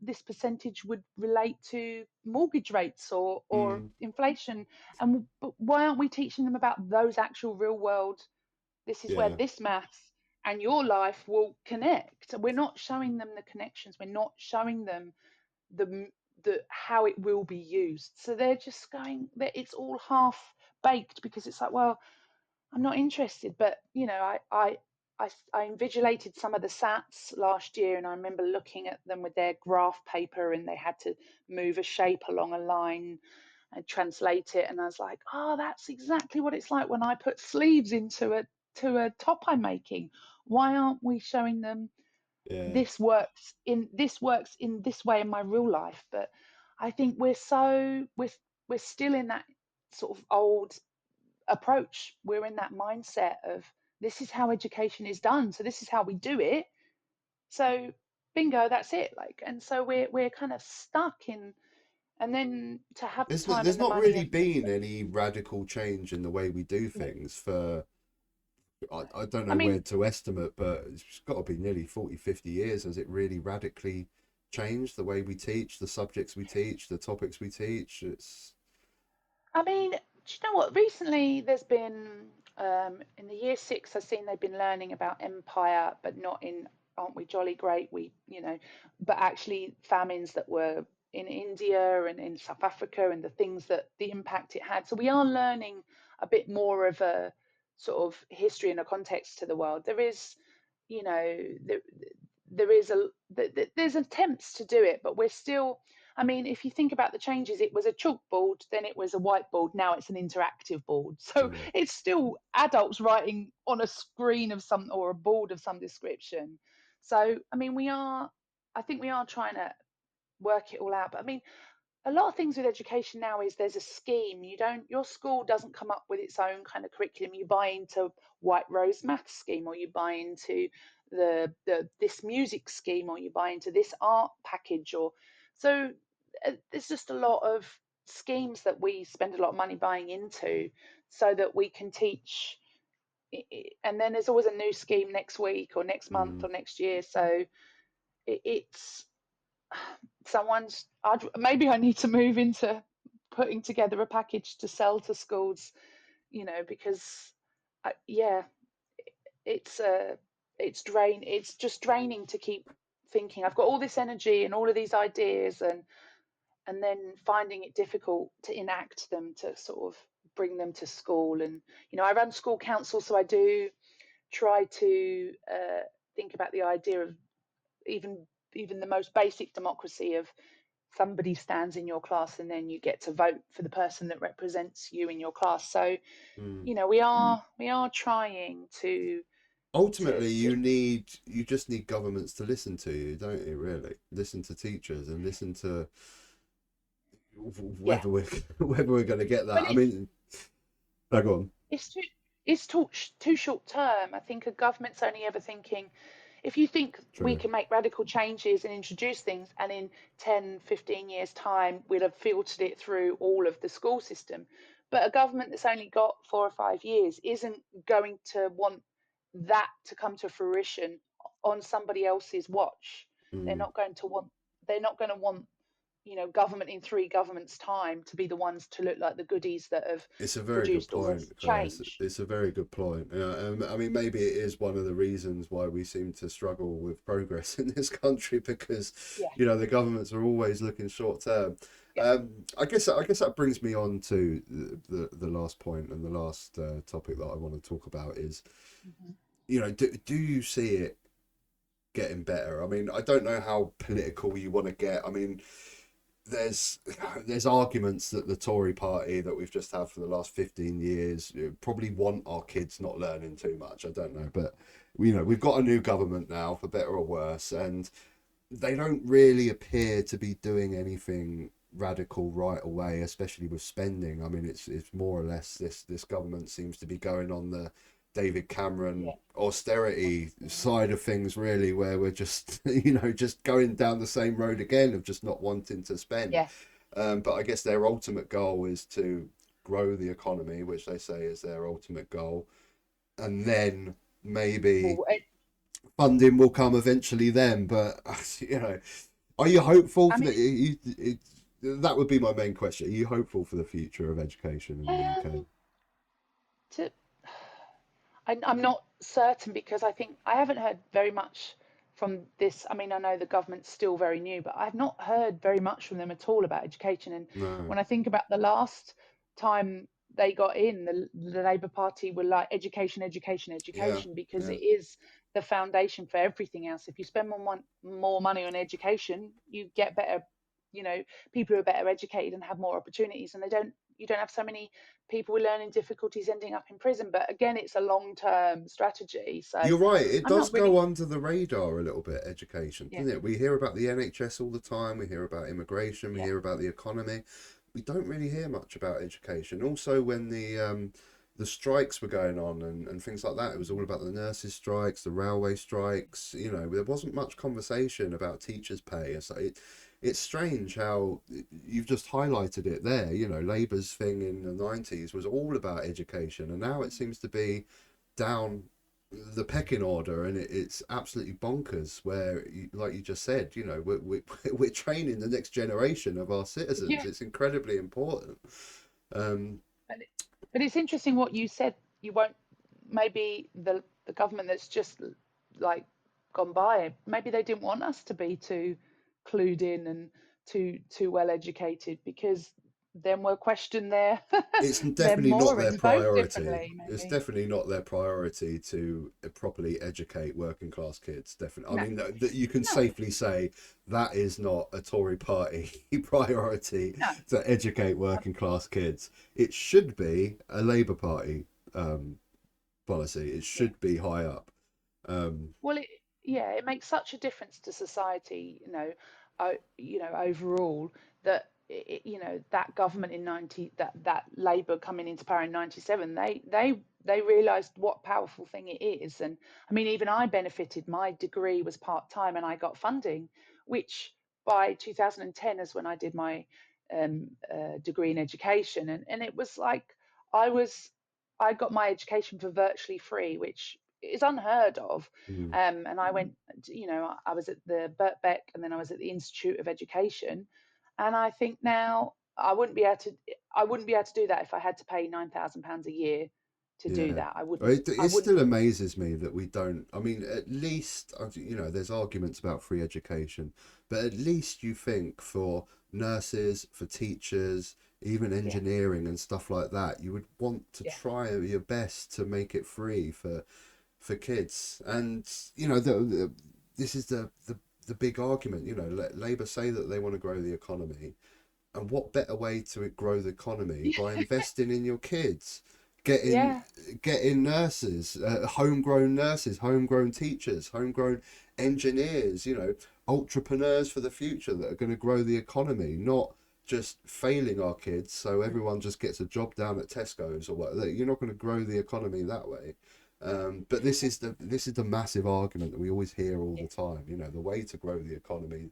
this percentage would relate to mortgage rates or mm, inflation. And but why aren't we teaching them about those actual real world? This is where yeah, this maths and your life will connect. We're not showing them the connections. We're not showing them the the how it will be used. So they're just going that it's all half baked because it's like, well, I'm not interested. But I invigilated some of the SATs last year, and I remember looking at them with their graph paper, and they had to move a shape along a line and translate it. And I was like, oh, that's exactly what it's like when I put sleeves into a top I'm making. Why aren't we showing them Yeah. this works in this way in my real life? But I think we're still in that sort of old approach. We're in that mindset of this is how education is done, so this is how we do it. So bingo, that's it. Like, and so we're kind of stuck in. And then to have the time There's and the not money really and been any radical change in the way we do no, things for, I don't I know mean, where to estimate, but it's got to be nearly 40, 50 years. Has it really radically changed the way we teach, the subjects we teach, the topics we teach? It's, I mean, do you know what? Recently, there's been in the year six, I've seen they've been learning about empire, but not in aren't we jolly great? But actually famines that were in India and in South Africa and the things that the impact it had. So we are learning a bit more of a sort of history and a context to the world. There is, you know, there is there's attempts to do it, but we're still. I mean, if you think about the changes, it was a chalkboard, then it was a whiteboard, now it's an interactive board. So mm, it's still adults writing on a screen of some or a board of some description. So I mean, I think we are trying to work it all out. But I mean, a lot of things with education now is there's a scheme. Your school doesn't come up with its own kind of curriculum. You buy into White Rose Maths scheme, or you buy into the this music scheme, or you buy into this art package, or so there's just a lot of schemes that we spend a lot of money buying into so that we can teach. And then there's always a new scheme next week or next month mm. or next year. So it's maybe I need to move into putting together a package to sell to schools, because yeah, it's it's just draining to keep thinking I've got all this energy and all of these ideas, and then finding it difficult to enact them, to sort of bring them to school. And I run school council, so I do try to think about the idea of even the most basic democracy of somebody stands in your class and then you get to vote for the person that represents you in your class. So Mm. we are trying to Ultimately, you just need governments to listen to you, don't you? Really, listen to teachers and listen to yeah. whether we're whether we're going to get But that. I mean, no, go on. it's too too short term. I think a government's only ever thinking, if you think we True. can make radical changes and introduce things, and in 10, 15 years' time, we'll have filtered it through all of the school system. But a government that's only got 4 or 5 years isn't going to want that to come to fruition on somebody else's watch. They're Mm. not going to want, they're not going to want, government in three governments' time to be the ones to look like the goodies that have It's a very good produced all point, this Claire. change. It's a very good point. I mean, maybe it is one of the reasons why we seem to struggle with progress in this country because, Yeah, the governments are always looking short term. yeah. I guess that brings me on to the last point and the last topic that I want to talk about is, Mhm. do you see it getting better? I mean, I don't know how political you want to get. I mean, there's there's arguments that the Tory party that we've just had for the last 15 years probably want our kids not learning too much. I don't know, but we've got a new government now, for better or worse, and they don't really appear to be doing anything radical right away, especially with spending. I mean, it's more or less this government seems to be going on the David Cameron Yeah, austerity side of things, really, where we're just just going down the same road again of just not wanting to spend. yeah. But I guess their ultimate goal is to grow the economy, which they say is their ultimate goal, and then maybe Well, funding will come eventually then. But are you hopeful I for mean, that would be my main question. Are you hopeful for the future of education in the UK? um, to, I'm not certain, because I think I haven't heard very much from this. I mean, I know the government's still very new, but I've not heard very much from them at all about education. And No. when I think about the last time they got in, the Labour Party were like education, education, Yeah, education, because yeah. it is the foundation for everything else. If you spend more money on education, you get better, you know, people who are better educated and have more opportunities, and you don't have so many people with learning difficulties ending up in prison. But again, it's a long-term strategy. So You're right. It I'm does not go really, under the radar a little bit, education, yeah, doesn't it? We hear about the NHS all the time. We hear about immigration. We yeah, hear about the economy. We don't really hear much about education. Also, when the strikes were going on and things like that, it was all mm, about the nurses' strikes, the railway strikes. You know, there wasn't much conversation about teachers' pay. So it's strange how you've just highlighted it there. You know, Labour's thing in the 90s was all about education, and now it seems to be down the pecking order, and it's absolutely bonkers. Where, like you just said, you know, we're training the next generation of our citizens. yeah. It's incredibly important. Um, But but it's interesting what you said. You won't, maybe the government that's just like gone by, maybe they didn't want us to be too clued in and too well educated, because then we'll question it's their definitely not their moorings, vote priority. differently, It's maybe. definitely not their priority to properly educate working class kids. Definitely, I No, mean that you can no, safely say that is not a Tory party priority no. to educate working class kids. It should be a Labour Party um, policy. It Yeah. should be high up. Um, Well, yeah, it makes such a difference to society, overall, that that government in 90, that Labour coming into power in 97, they realised what powerful thing it is. And I mean, even I benefited. My degree was part-time, and I got funding, which by 2010 is when I did my degree in education, and it was like I was I got my education for virtually free, which is unheard of. mm, And I went, I was at the Birkbeck, and then I was at the Institute of Education. And I think now I wouldn't be able to do that if I had to pay £9,000 a year to do yeah. that. I It wouldn't. still amazes me that we don't. I mean, at least, you know, there's arguments about free education, but at least you think for nurses, for teachers, even Yeah, engineering and stuff like that, you would want to yeah, try your best to make it free for kids. And you know, this is the big argument. You know, Labour say that they want to grow the economy, and what better way to grow the economy by investing in your kids, getting yeah, getting nurses, homegrown nurses, homegrown teachers, homegrown engineers. You know, entrepreneurs for the future that are going to grow the economy, not just failing our kids so everyone just gets a job down at Tesco's or what. You're not going to grow the economy that way. But this is the massive argument that we always hear all yeah, the time. You know, the way to grow the economy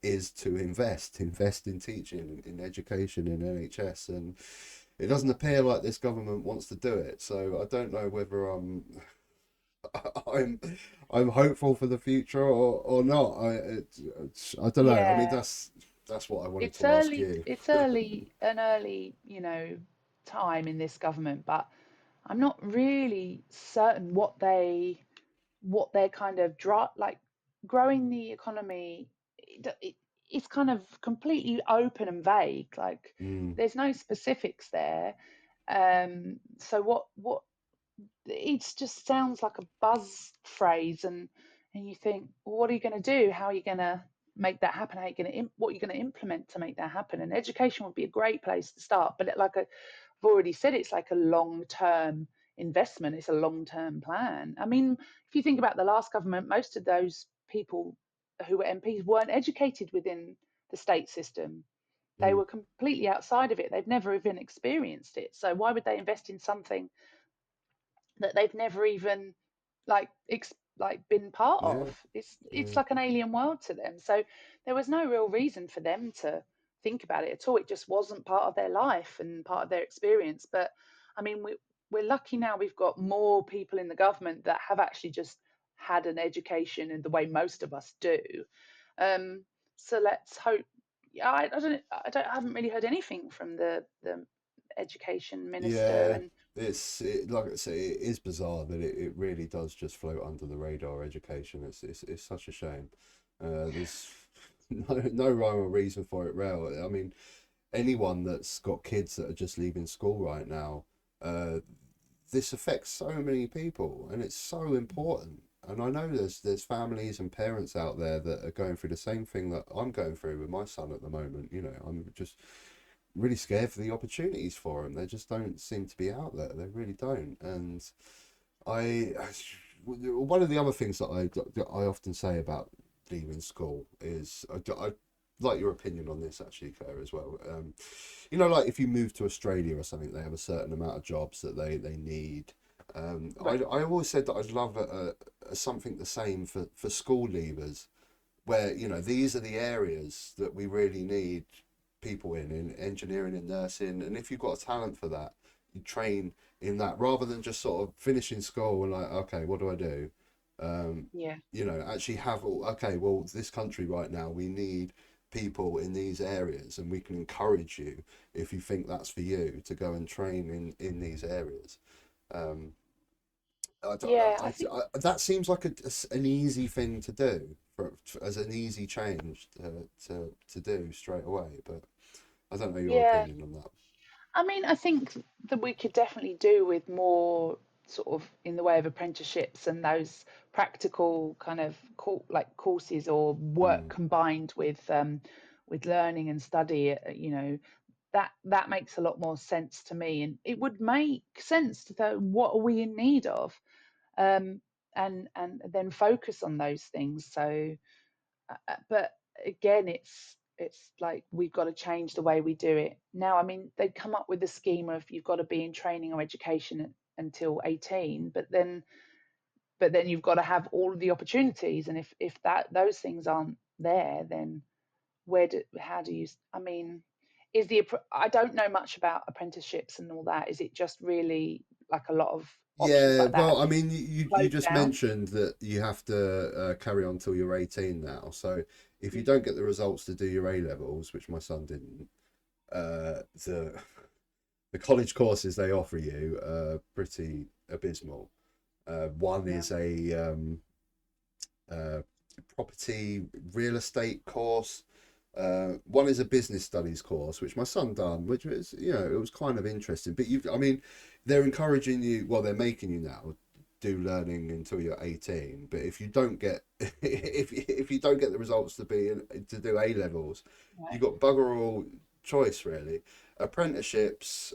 is to invest in teaching, in education, in NHS, and it doesn't appear like this government wants to do it. So I don't know whether I'm I'm hopeful for the future or not. I don't know. I mean, yeah. that's what I wanted It's to ask early. you. It's early. An early, time in this government, but I'm not really certain what they're kind of like growing the economy. It's kind of completely open and vague. Like Mm, there's no specifics there. So what it just sounds like a buzz phrase, and you think, well, what are you going to do? How are you going to make that happen? How are you going to what are you going to implement to make that happen? And education would be a great place to start, but I've already said, it's like a long term investment. It's a long term plan. I mean, if you think about the last government, most of those people who were MPs weren't educated within the state system. They mm, were completely outside of it. They've never even experienced it. So why would they invest in something that they've never even like been part yeah, of? It's yeah, like an alien world to them. So there was no real reason for them to think about it at all. It just wasn't part of their life and part of their experience. But I mean, we're lucky now. We've got more people in the government that have actually just had an education in the way most of us do. Um, so let's hope. Yeah, I haven't really heard anything from the education minister. yeah. And Like I say, it is bizarre that it really does just float under the radar. Education. It's such a shame. There's no rhyme or reason for it. Real. I mean, anyone that's got kids that are just leaving school right now, uh, this affects so many people, and it's so important. And I know there's families and parents out there that are going through the same thing that I'm going through with my son at the moment. You know, I'm just really scared for the opportunities for them. They just don't seem to be out there. They really don't. And I, one of the other things that I often say about leaving school is I like your opinion on this actually, Claire, as well. You know, like if you move to Australia or something, they have a certain amount of jobs that they need. Right. I always said that I'd love something the same for school leavers, where you know these are the areas that we really need people in engineering and nursing, and if you've got a talent for that, you train in that rather than just sort of finishing school and like, okay, what do I do? um, Yeah. you know, actually have okay, well, this country right now, we need people in these areas, and we can encourage you if you think that's for you to go and train in these areas. um, Yeah, I think that seems like an easy thing to do as an easy change to do straight away. But I don't know your yeah. opinion on that. I mean, I think that we could definitely do with more sort of in the way of apprenticeships and those practical kind of like courses or work Mm. combined with learning and study. You know, that makes a lot more sense to me, and it would make sense to know what are we in need of, um, and then focus on those things. So but again, it's like we've got to change the way we do it now. I mean, they come up with the scheme of you've got to be in training or education until 18, but then you've got to have all of the opportunities, and if that those things aren't there, then how do you, I mean, I don't know much about apprenticeships and all that. Is it just really like a lot of options Yeah, like that well, have I mean, you closed just down? mentioned that you have to carry on till you're 18 now. So if you Mm. don't get the results to do your A levels, which my son didn't, the the college courses they offer you are pretty abysmal. One Yeah. is a uh, property real estate course. One is a business studies course, which my son done, which was, you know, it was kind of interesting. But I mean, they're encouraging you. Well, they're making you now do learning until you're 18. But if you don't get if you don't get the results to do A levels, you Right. got bugger all choice really. Apprenticeships.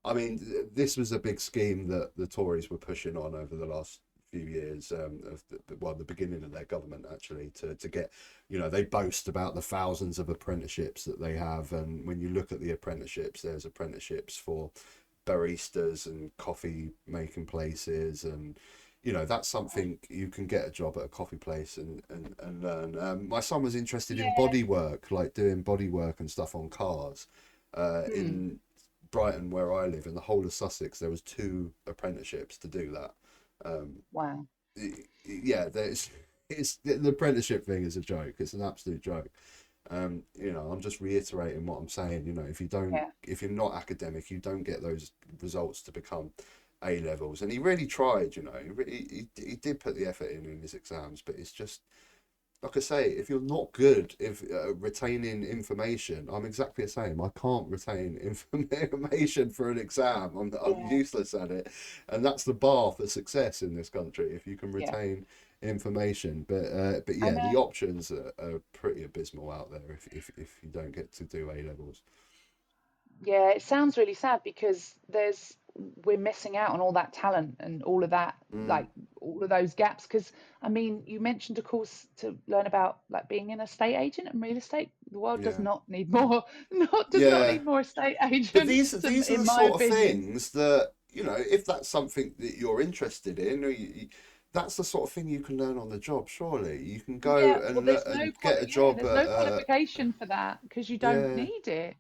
I mean, this was a big scheme that the Tories were pushing on over the last few years, of well, the beginning of their government actually, to get, you know, they boast about the thousands of apprenticeships that they have, and when you look at the apprenticeships, there's apprenticeships for baristas and coffee making places, and you know that's Right. something you can get a job at a coffee place and learn. My son was interested in Yeah. body work, like doing body work and stuff on cars. Hmm. In Brighton, where I live, in the whole of Sussex, there was two apprenticeships to do that. Um, Wow. yeah, there's it's the apprenticeship thing is a joke. It's an absolute joke. You know, I'm just reiterating what I'm saying. You know, Yeah. if you're not academic, you don't get those results to become A levels. And he really tried. You know, he did put the effort in his exams, but it's just like I say, if you're not good if retaining information, I'm exactly the same. I can't retain information for an exam. I'm Yeah. useless at it, and that's the bar for success in this country. If you can Yeah. retain information, but I yeah, know. the options are pretty abysmal out there if you don't get to do A levels. Yeah, it sounds really sad because we're missing out on all that talent and all of that, Mm, like all of those gaps. Because I mean, you mentioned a course to learn about like being an estate agent and real estate. The world does yeah, not need more, not does not yeah. need more estate But agents, these are in the my sort of opinion. things that, you know, if that's something that you're interested in, or that's the sort of thing you can learn on the job. Surely you can go Yeah, well, and get a job there's at no qualification for that because you don't yeah. need it.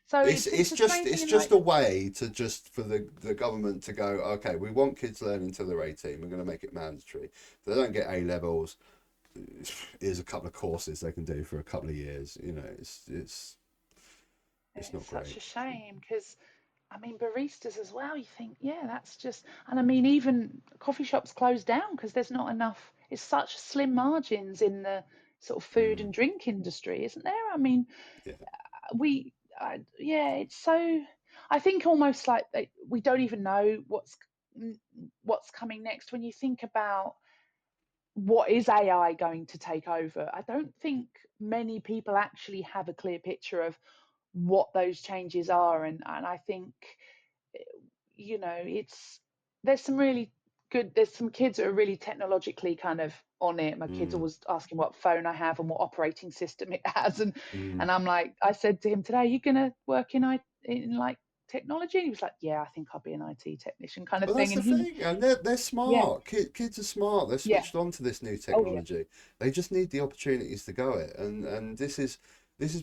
So it's the same thing It's in just like, a way to just for the government to go, okay, we want kids learning until they're 18. We're going to make it mandatory. If they don't get A levels, here's a couple of courses they can do for a couple of years. You know, it's it's not such great. a shame because I mean, baristas as well. You think, yeah, that's just, and I mean, even coffee shops close down because there's not enough. It's such slim margins in the sort of food Mm, and drink industry, isn't there? I mean, yeah. we yeah, it's so, I think almost like we don't even know what's coming next. When you think about what is AI going to take over, I don't think many people actually have a clear picture of what those changes are. And I think, it's, there's some really good, there's some kids that are really technologically kind of on it. My kid's Mm, always asking what phone I have and what operating system it has, mm. and I'm like, I said to him today, "Are you gonna work in like technology?" And he was like, "Yeah, I think I'll be an IT technician," kind of Well, thing. that's And the he, thing, and they're yeah, smart. Kids are smart. They're yeah, switched on to this new oh yeah, technology. They just need the opportunities to go it, and this is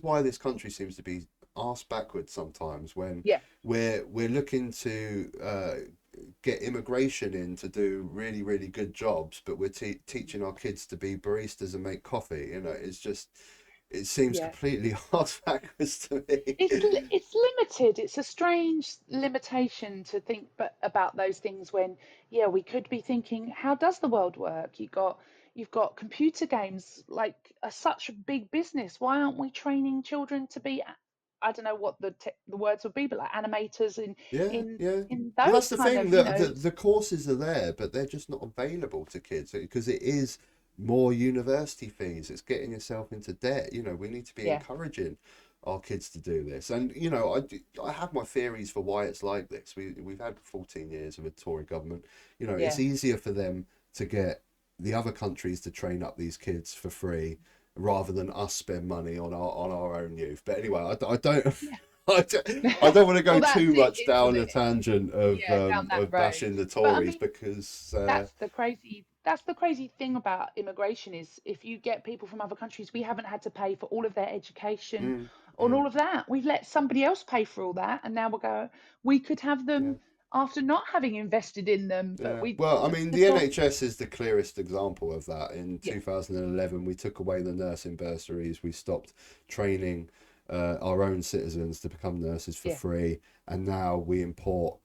why this country seems to be arse backwards sometimes when yeah, we're looking to get immigration in to do really really good jobs, but we're teaching our kids to be baristas and make coffee. It's just it seems yeah. completely arse backwards to me. It's limited. It's a strange limitation to think but about those things when, yeah, we could be thinking, how does the world work? You've got computer games like are such a big business. Why aren't we training children to be, I don't know what the words would be, but like animators Yeah, in yeah. in Well, those that's the kind thing. of, The courses are there, but they're just not available to kids because it is more university fees. It's getting yourself into debt. We need to be yeah, encouraging our kids to do this. And I have my theories for why it's like this. We've had 14 years of a Tory government. It's yeah, easier for them to get the other countries to train up these kids for free rather than us spend money on our own youth. But anyway, I don't. yeah. I don't want to go Well, that's too it, much isn't down a it? tangent of Yeah, down that road. bashing the But I Tories mean, because that's the crazy thing about immigration is if you get people from other countries, we haven't had to pay for all of their education mm, and mm, all of that. We've let somebody else pay for all that, and now we could have yeah. them after not having invested in them. But Yeah, we, well, I mean, the the thought, NHS is the clearest example of that. In yeah, 2011, we took away the nursing bursaries. We stopped training our own citizens to become nurses for yeah, free, and now we import,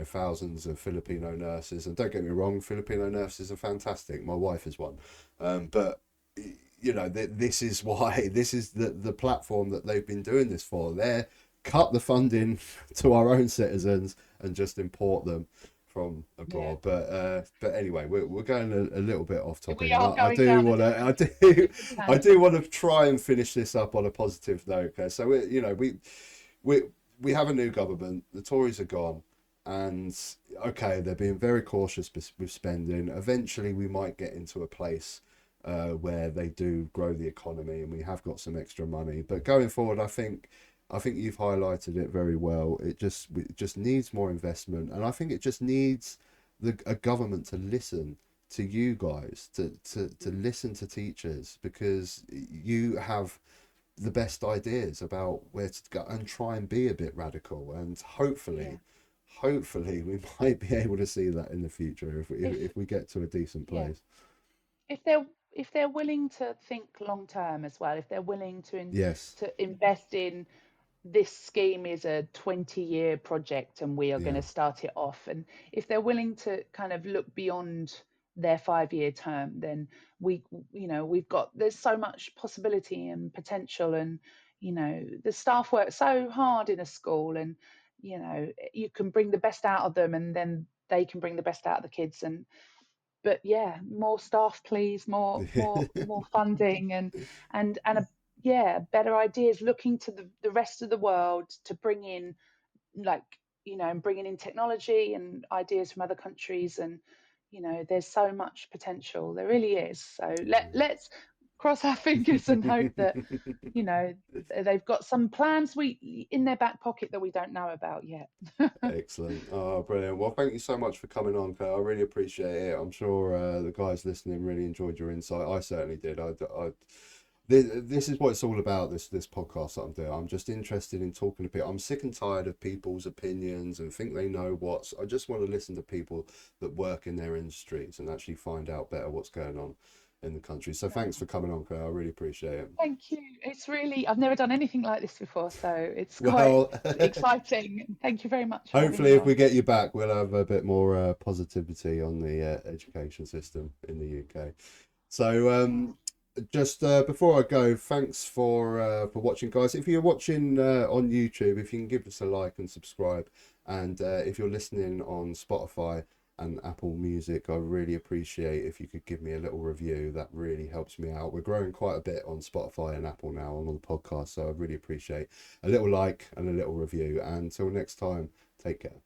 thousands of Filipino nurses. And don't get me wrong, Filipino nurses are fantastic. My wife is one, but this is why this is the platform that they've been doing this for. They're cut the funding to our own citizens and just import them from yeah. abroad. But anyway, we're going a little bit off We topic, and are I going do down a want to different I do different I do tangent. want to try and finish this up on a positive note. Okay, so we we have a new government. The Tories are gone. And okay, they're being very cautious with spending. Eventually, we might get into a place where they do grow the economy, and we have got some extra money. But going forward, I think you've highlighted it very well. It just needs more investment, and I think it just needs a government to listen to you guys, to listen to teachers, because you have the best ideas about where to go and try and be a bit radical, and Yeah. hopefully we might be able to see that in the future if we, if, If if we get to a decent yeah, place. if they're willing to think long term as well, if they're willing Yes. to invest in, this scheme is a 20-year project and we are going Yeah. to start it off, and if they're willing to kind of look beyond their 5-year term, then we we've got, there's so much possibility and potential, and the staff work so hard in a school, and you can bring the best out of them, and then they can bring the best out of the kids. And but yeah, more staff, please, more funding, and yeah, better ideas, looking to the rest of the world to bring in, like, and bringing in technology and ideas from other countries. And there's so much potential, there really is. So let's cross our fingers and hope that you know they've got some plans we in their back pocket that we don't know about yet. Excellent. Oh, brilliant. Well, thank you so much for coming on, Claire. I really appreciate it. I'm sure the guys listening really enjoyed your insight. I certainly did. This is what it's all about. This podcast that I'm doing. I'm just interested in talking to people. I'm sick and tired of people's opinions and think they know what's. I just want to listen to people that work in their industries and actually find out better what's going on in the country. So thanks for coming on, Claire. I really appreciate it. Thank you. It's really, I've never done anything like this before, so it's quite Well, exciting. Thank you very much for having hopefully, me if we on. get you back, we'll have a bit more positivity on the education system in the UK. So, Oh. Just before I go, thanks for watching, guys. If you're watching on YouTube, if you can give us a like and subscribe, and if you're listening on Spotify and Apple Music, I really appreciate if you could give me a little review. That really helps me out. We're growing quite a bit on Spotify and Apple now on the podcast, so I really appreciate a little like and a little review. And until next time, take care.